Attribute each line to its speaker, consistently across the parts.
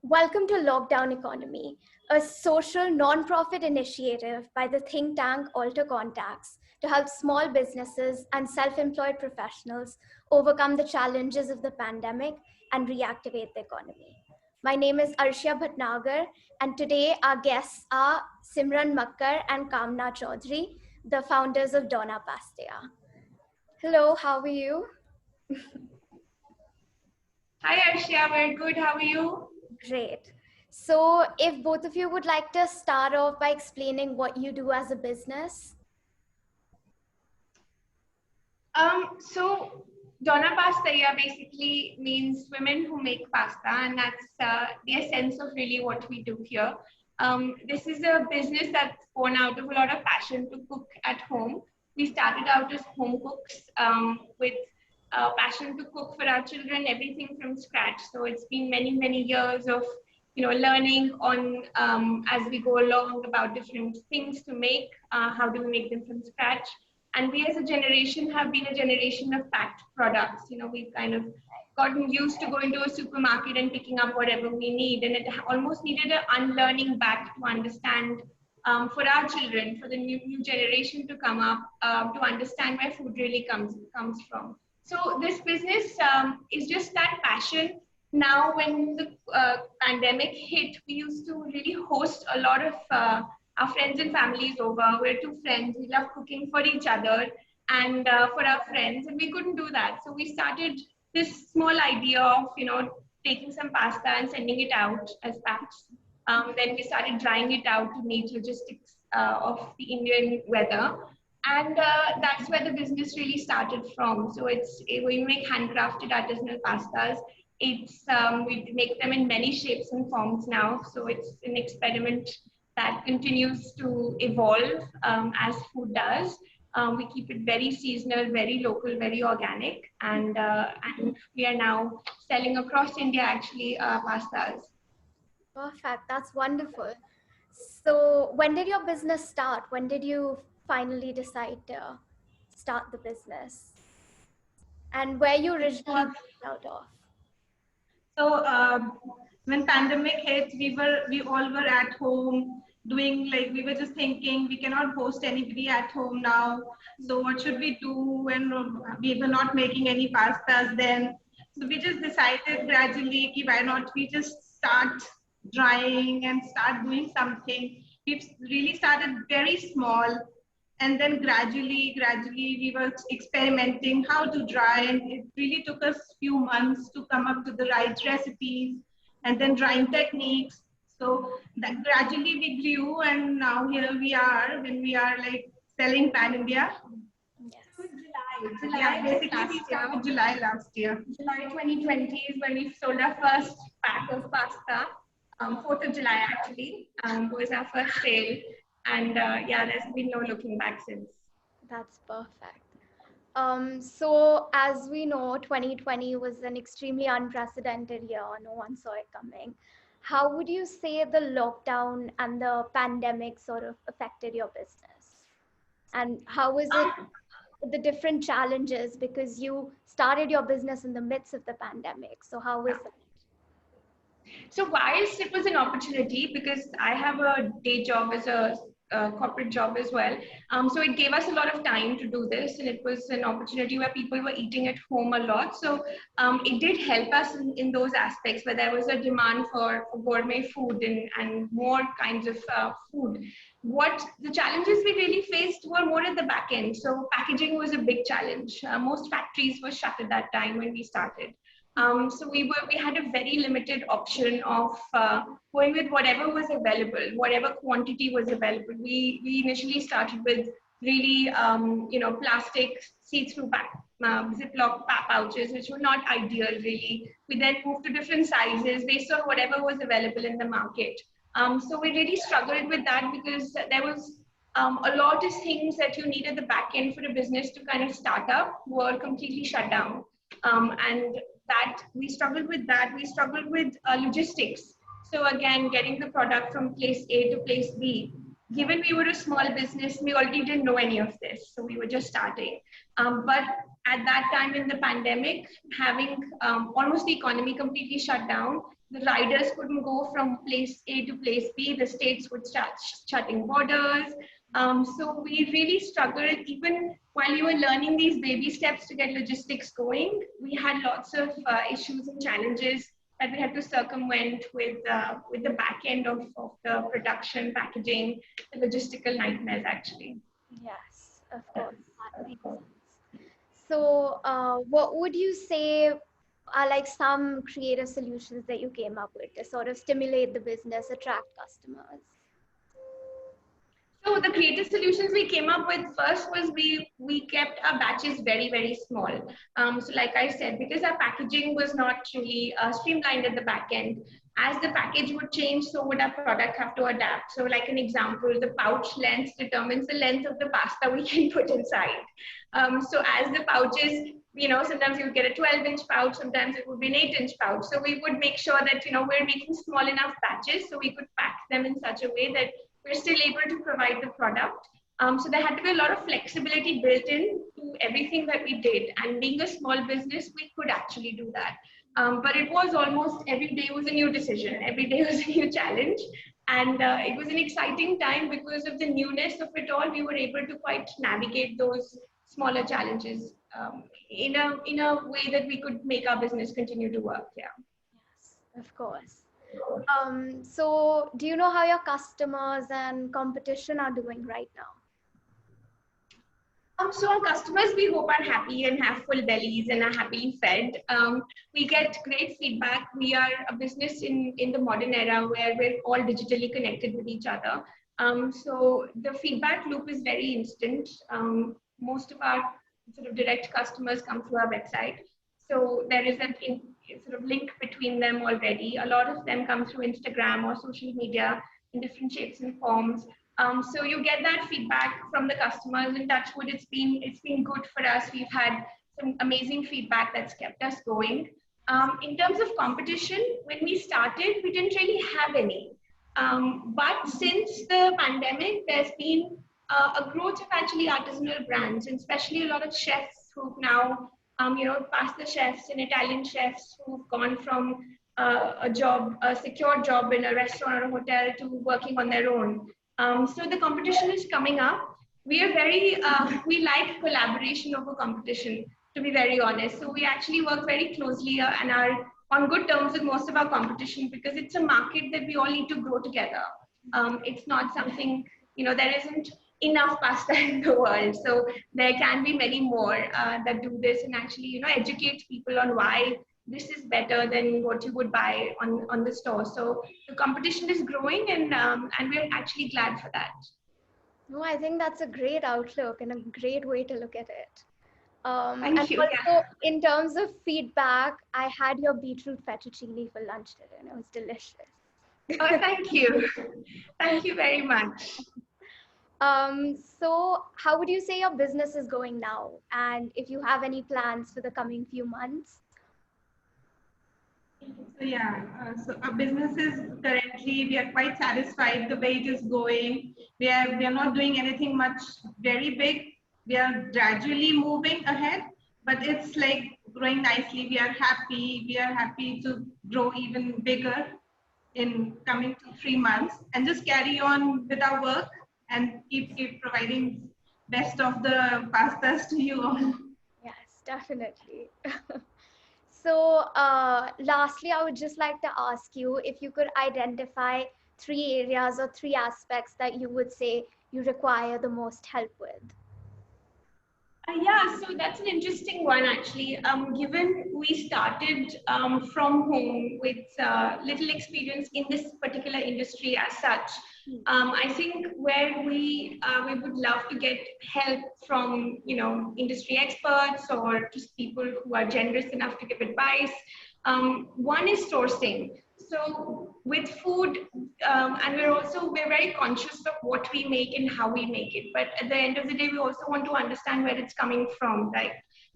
Speaker 1: Welcome to Lockdown Economy, a social non-profit initiative by the think tank AlterContacts to help small businesses and self-employed professionals overcome the challenges of the pandemic and reactivate the economy. My name is Arshia Bhatnagar, and today our guests are Simran Makkar and Kamna Chaudhary, the founders of Donna Pastaia. Hello, how are you?
Speaker 2: Hi Arshia, we're good. How are you?
Speaker 1: Great. So if both of you would like to start off by explaining what you do as a business.
Speaker 2: So Donna Pastaia basically means women who make pasta, and that's the essence of really what we do here. This is a business that's born out of a lot of passion to cook at home. We started out as home cooks with passion to cook for our children, everything from scratch. So it's been many years of learning on as we go along about different things to make. How do we make them from scratch? And we as a generation have been a generation of packed products. We've kind of gotten used to going to a supermarket and picking up whatever we need. And it almost needed an unlearning back to understand for our children, for the new generation to come up, to understand where food really comes from. So this business is just that passion. Now, when the pandemic hit, we used to really host a lot of our friends and families over. We're two friends. We love cooking for each other and for our friends, and we couldn't do that. So we started this small idea of, taking some pasta and sending it out as packs. Then we started drying it out to meet logistics of the Indian weather. And that's where the business really started from. So we make handcrafted artisanal pastas. We make them in many shapes and forms now. So it's an experiment that continues to evolve as food does. We keep it very seasonal, very local, very organic, and we are now selling across India actually pastas.
Speaker 1: Perfect, that's wonderful. So when did your business start? When did you finally decide to start the business? And where you originally out of?
Speaker 3: So when pandemic hit, we all were at home doing, like, we were just thinking we cannot host anybody at home now. So what should we do when we were not making any pastas then? So we just decided gradually, why not we just start drying and start doing something. We've really started very small. And then gradually we were experimenting how to dry, and it really took us few months to come up with the right recipes and then drying techniques. So that gradually we grew, and now here we are when we are like selling pan India.
Speaker 1: Yes.
Speaker 2: July
Speaker 3: Yeah, basically we started July last year.
Speaker 2: July 2020 is when we sold our first pack of pasta. 4th of July actually was our first sale. And there's been no looking back since.
Speaker 1: That's perfect. So as we know, 2020 was an extremely unprecedented year. No one saw it coming. How would you say the lockdown and the pandemic sort of affected your business? And how was it, the different challenges, because you started your business in the midst of the pandemic. So how was it?
Speaker 2: So whilst it was an opportunity, because I have a day job as a corporate job as well, so it gave us a lot of time to do this, and it was an opportunity where people were eating at home a lot. So it did help us in those aspects where there was a demand for gourmet food and more kinds of food. What the challenges we really faced were more at the back end. So packaging was a big challenge. Most factories were shut at that time when we started. So we had a very limited option of going with whatever was available, whatever quantity was available. We initially started with really, plastic see-through Ziploc pouches, which were not ideal really. We then moved to different sizes based on whatever was available in the market. So we really struggled with that because there was a lot of things that you need at the back end for a business to kind of start up were completely shut down. And that we struggled with that. We struggled with logistics. So again, getting the product from place A to place B. Given we were a small business, we already didn't know any of this. So we were just starting. But at that time in the pandemic, having almost the economy completely shut down, the riders couldn't go from place A to place B. The states would start shutting borders. So we really struggled, even while you were learning these baby steps to get logistics going. We had lots of issues and challenges that we had to circumvent with the back end of the production, packaging, the logistical nightmares actually.
Speaker 1: Yes, of course. That makes sense. So, what would you say are like some creative solutions that you came up with to sort of stimulate the business, attract customers?
Speaker 2: So the creative solutions we came up with first was we kept our batches very, very small. So like I said, because our packaging was not really streamlined at the back end, as the package would change, so would our product have to adapt. So like an example, the pouch length determines the length of the pasta we can put inside. So as the pouches, sometimes you would get a 12-inch pouch, sometimes it would be an 8-inch pouch. So we would make sure that, we're making small enough batches so we could pack them in such a way that we're still able to provide the product. So there had to be a lot of flexibility built in to everything that we did. And being a small business, we could actually do that. But it was almost every day was a new decision. Every day was a new challenge. And it was an exciting time because of the newness of it all. We were able to quite navigate those smaller challenges in a way that we could make our business continue to work. Yeah.
Speaker 1: Yes, of course. So do you know how your customers and competition are doing right now?
Speaker 2: So our customers, we hope, are happy and have full bellies and are happily fed. We get great feedback. We are a business in the modern era where we're all digitally connected with each other. So the feedback loop is very instant. Most of our sort of direct customers come through our website. So there is a sort of link between them already. A lot of them come through Instagram or social media in different shapes and forms. So you get that feedback from the customers, and touch wood, it's been good for us. We've had some amazing feedback that's kept us going. In terms of competition, when we started, we didn't really have any. But since the pandemic, there's been a growth of actually artisanal brands, and especially a lot of chefs who've now, pasta chefs and Italian chefs who've gone from a secure job in a restaurant or a hotel to working on their own. So the competition is coming up. We are we like collaboration over competition, to be very honest. So we actually work very closely and are on good terms with most of our competition because it's a market that we all need to grow together. It's not something, there isn't enough pasta in the world. So there can be many more that do this and actually, educate people on why this is better than what you would buy on the store. So the competition is growing and we're actually glad for that.
Speaker 1: No, I think that's a great outlook and a great way to look at it.
Speaker 2: Thank you.
Speaker 1: Also,
Speaker 2: Yeah.
Speaker 1: in terms of feedback, I had your beetroot fettuccine for lunch today and it was delicious.
Speaker 2: Oh, thank you. Thank you very much.
Speaker 1: So how would you say your business is going now? And if you have any plans for the coming few months?
Speaker 3: So yeah, so our business is currently, we are quite satisfied the way it is going. We are not doing anything much very big. We are gradually moving ahead, but it's like growing nicely. We are happy. We are happy to grow even bigger in coming 2-3 months and just carry on with our work and keep providing best of the pastas to you all.
Speaker 1: Yes, definitely. So lastly, I would just like to ask you if you could identify 3 areas or 3 aspects that you would say you require the most help with.
Speaker 2: Yeah, so that's an interesting one actually. Given we started from home with little experience in this particular industry as such, I think where we would love to get help from industry experts or just people who are generous enough to give advice. One is sourcing. So with food, and we're very conscious of what we make and how we make it. But at the end of the day, we also want to understand where it's coming from, right?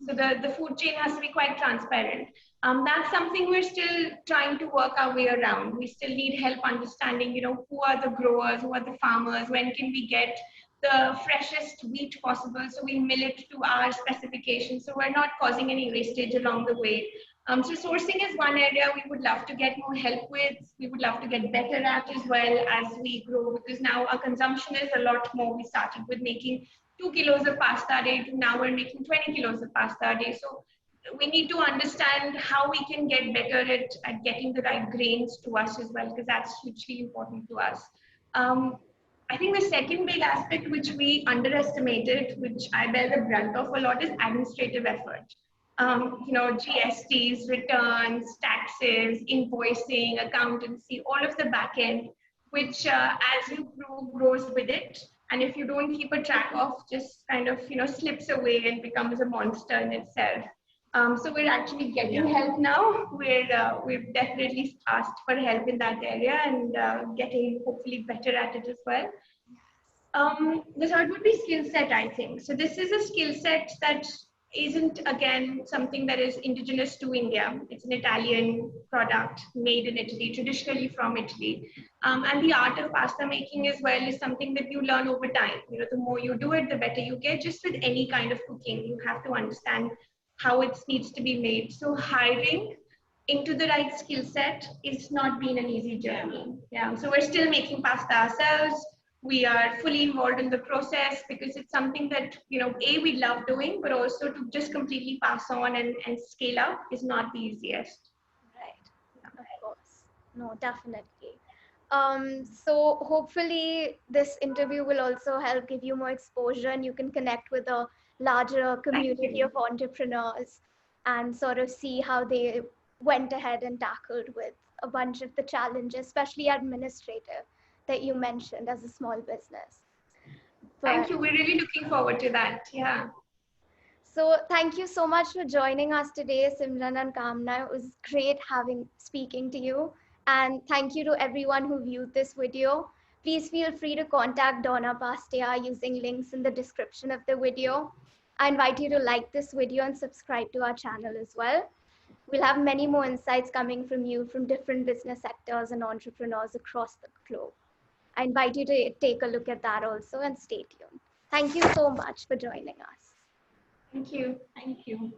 Speaker 2: So the food chain has to be quite transparent. That's something we're still trying to work our way around. We still need help understanding, who are the growers, who are the farmers, when can we get the freshest wheat possible so we mill it to our specifications so we're not causing any wastage along the way. So sourcing is one area we would love to get more help with. We would love to get better at as well as we grow, because now our consumption is a lot more. We started with making 2 kilos of pasta a day to now we're making 20 kilos of pasta a day. So we need to understand how we can get better at getting the right grains to us as well, because that's hugely important to us. I think the second big aspect which we underestimated, which I bear the brunt of a lot, is administrative effort. GSTs, returns, taxes, invoicing, accountancy, all of the back end, which as you grows with it. And if you don't keep a track of, just kind of, slips away and becomes a monster in itself. So we're actually getting help now. We've definitely asked for help in that area and getting hopefully better at it as well. The third would be skill set, I think. So this is a skill set that isn't, again, something that is indigenous to India. It's an Italian product made in Italy, traditionally from Italy. And the art of pasta making as well is something that you learn over time. The more you do it, the better you get. Just with any kind of cooking, you have to understand how it needs to be made. So hiring into the right skill set is not been an easy journey. Yeah. So we're still making pasta ourselves. We are fully involved in the process because it's something that, we love doing, but also to just completely pass on and scale up is not the easiest.
Speaker 1: Right, of course. No, definitely. So hopefully this interview will also help give you more exposure and you can connect with a larger community of entrepreneurs and sort of see how they went ahead and tackled with a bunch of the challenges, especially administrative, that you mentioned as a small business.
Speaker 2: Thank you. We're really looking forward to that. Yeah.
Speaker 1: So thank you so much for joining us today, Simran and Kamna. It was great speaking to you. And thank you to everyone who viewed this video. Please feel free to contact Donna Pastaia using links in the description of the video. I invite you to like this video and subscribe to our channel as well. We'll have many more insights coming from you from different business sectors and entrepreneurs across the globe. I invite you to take a look at that also and stay tuned. Thank you so much for joining us.
Speaker 2: Thank you.
Speaker 3: Thank you.